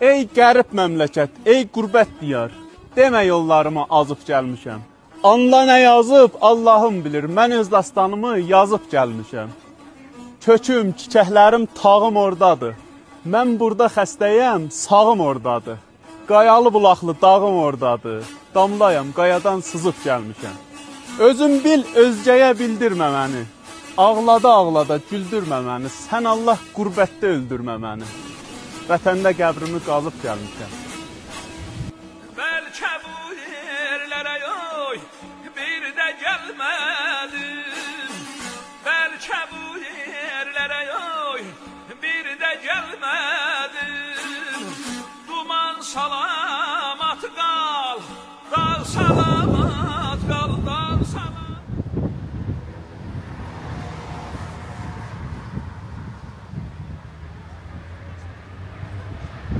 Ey qərib məmləkət, ey qürbət diyar, demə yollarıma azıb gəlmişəm. Anla nə yazıb, Allahım bilir, mən öz dastanımı yazıb gəlmişəm. Köküm, çiçəklərim, tağım oradadır. Mən burada xəstəyəm, sağım oradadır. Qayalı bulaqlı dağım oradadır. Damlayam, qayadan sızıb gəlmişəm. Özüm bil, özgəyə bildirmə məni. Ağlada, güldürmə məni. Sən Allah qürbətdə öldürmə məni. Vətəndə qəbrimi qazıb gəlmişəm. Bəlkə bu yerlərə yoy, bir də gəlmədim. Bəlkə bu yerlərə yoy, bir də gəlmədim. Duman salamat qal, dağ salamat qal, dağ salamat.